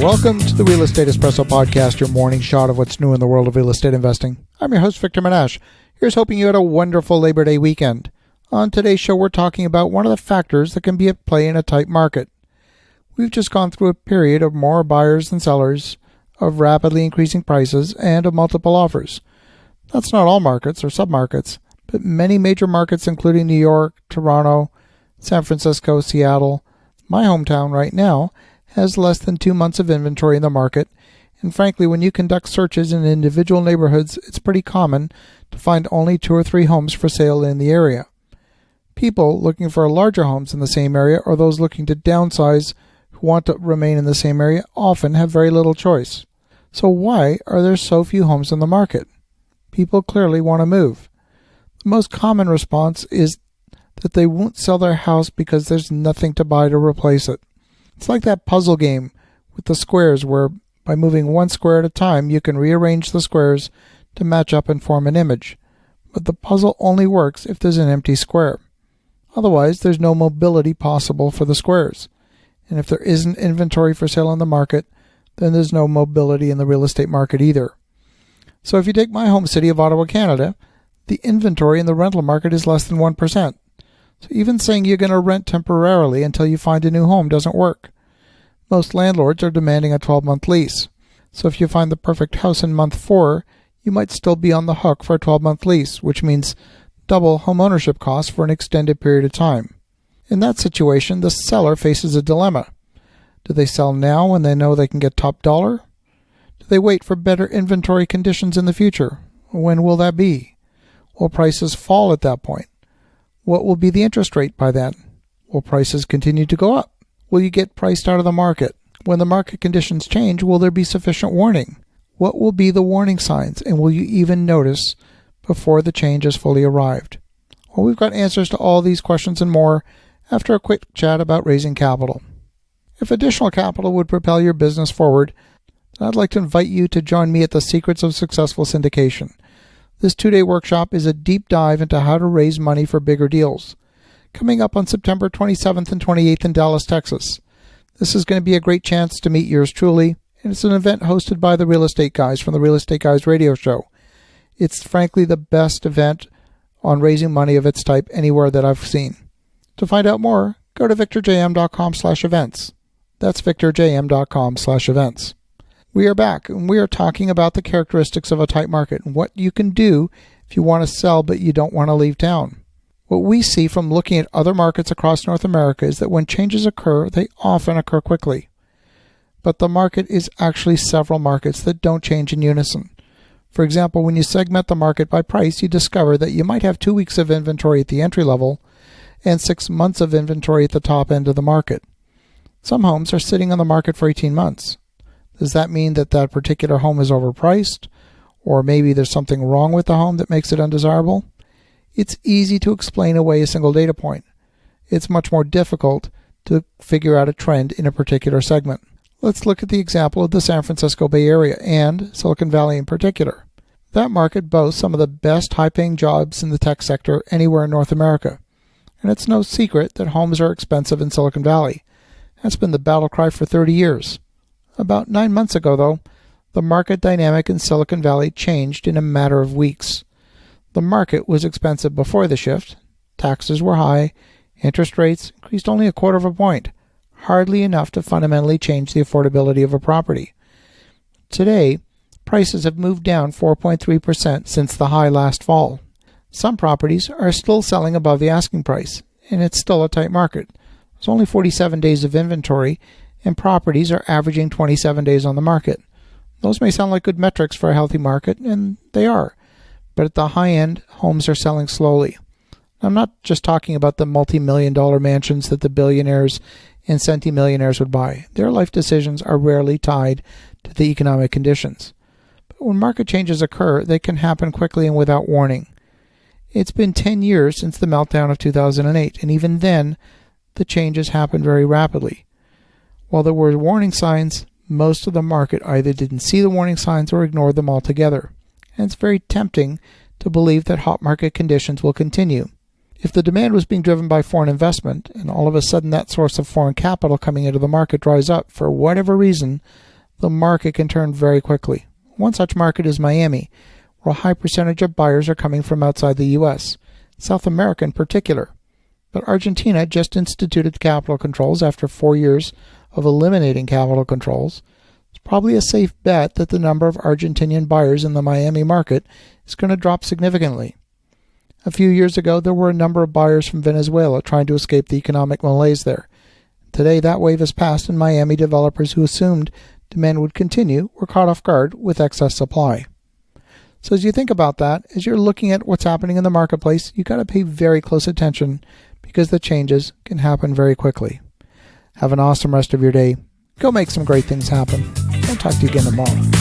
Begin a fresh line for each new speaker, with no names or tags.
Welcome to the Real Estate Espresso Podcast, your morning shot of what's new in the world of real estate investing. I'm your host, Victor Menashe. Here's hoping you had a wonderful Labor Day weekend. On today's show, we're talking about one of the factors that can be at play in a tight market. We've just gone through a period of more buyers than sellers, of rapidly increasing prices, and of multiple offers. That's not all markets or submarkets, but many major markets including New York, Toronto, San Francisco, Seattle, my hometown right now, has less than 2 months of inventory in the market, and frankly, when you conduct searches in individual neighborhoods, it's pretty common to find only 2 or 3 homes for sale in the area. People looking for larger homes in the same area or those looking to downsize who want to remain in the same area often have very little choice. So why are there so few homes in the market? People clearly want to move. The most common response is that they won't sell their house because there's nothing to buy to replace it. It's like that puzzle game with the squares where by moving one square at a time you can rearrange the squares to match up and form an image. But the puzzle only works if there's an empty square. Otherwise, there's no mobility possible for the squares. And if there isn't inventory for sale on the market, then there's no mobility in the real estate market either. So if you take my home city of Ottawa, Canada, the inventory in the rental market is less than 1%. So even saying you're going to rent temporarily until you find a new home doesn't work. Most landlords are demanding a 12-month lease. So if you find the perfect house in month 4, you might still be on the hook for a 12-month lease, which means double home ownership costs for an extended period of time. In that situation, the seller faces a dilemma. Do they sell now when they know they can get top dollar? Do they wait for better inventory conditions in the future? When will that be? Will prices fall at that point? What will be the interest rate by then? Will prices continue to go up? Will you get priced out of the market? When the market conditions change, will there be sufficient warning? What will be the warning signs, and will you even notice before the change has fully arrived? Well, we've got answers to all these questions and more after a quick chat about raising capital. If additional capital would propel your business forward, then I'd like to invite you to join me at the Secrets of Successful Syndication. This 2-day workshop is a deep dive into how to raise money for bigger deals. Coming up on September 27th and 28th in Dallas, Texas. This is going to be a great chance to meet yours truly, and it's an event hosted by the Real Estate Guys from the Real Estate Guys radio show. It's frankly the best event on raising money of its type anywhere that I've seen. To find out more, go to victorjm.com/events. That's victorjm.com/events. We are back, and we are talking about the characteristics of a tight market and what you can do if you want to sell but you don't want to leave town. What we see from looking at other markets across North America is that when changes occur, they often occur quickly. But the market is actually several markets that don't change in unison. For example, when you segment the market by price, you discover that you might have 2 weeks of inventory at the entry level and 6 months of inventory at the top end of the market. Some homes are sitting on the market for 18 months. Does that mean that that particular home is overpriced? Or maybe there's something wrong with the home that makes it undesirable? It's easy to explain away a single data point. It's much more difficult to figure out a trend in a particular segment. Let's look at the example of the San Francisco Bay Area and Silicon Valley in particular. That market boasts some of the best high-paying jobs in the tech sector anywhere in North America. And it's no secret that homes are expensive in Silicon Valley. That's been the battle cry for 30 years. About 9 months ago, though, the market dynamic in Silicon Valley changed in a matter of weeks. The market was expensive before the shift. Taxes were high. Interest rates increased only 1/4 point, hardly enough to fundamentally change the affordability of a property. Today, prices have moved down 4.3% since the high last fall. Some properties are still selling above the asking price, and it's still a tight market. There's only 47 days of inventory, and properties are averaging 27 days on the market. Those may sound like good metrics for a healthy market, and they are. But at the high end, homes are selling slowly. I'm not just talking about the multi-million-dollar mansions that the billionaires and centimillionaires would buy. Their life decisions are rarely tied to the economic conditions. But when market changes occur, they can happen quickly and without warning. It's been 10 years since the meltdown of 2008, and even then, the changes happened very rapidly. While there were warning signs, most of the market either didn't see the warning signs or ignored them altogether. And it's very tempting to believe that hot market conditions will continue. If the demand was being driven by foreign investment, and all of a sudden that source of foreign capital coming into the market dries up for whatever reason, the market can turn very quickly. One such market is Miami, where a high percentage of buyers are coming from outside the U.S., South America in particular. But Argentina just instituted capital controls after 4 years of eliminating capital controls. It's probably a safe bet that the number of Argentinian buyers in the Miami market is going to drop significantly. A few years ago, there were a number of buyers from Venezuela trying to escape the economic malaise there. Today, that wave has passed, and Miami developers who assumed demand would continue were caught off guard with excess supply. So as you think about that, as you're looking at what's happening in the marketplace, you've got to pay very close attention because the changes can happen very quickly. Have an awesome rest of your day. Go make some great things happen. I'll talk to you again tomorrow.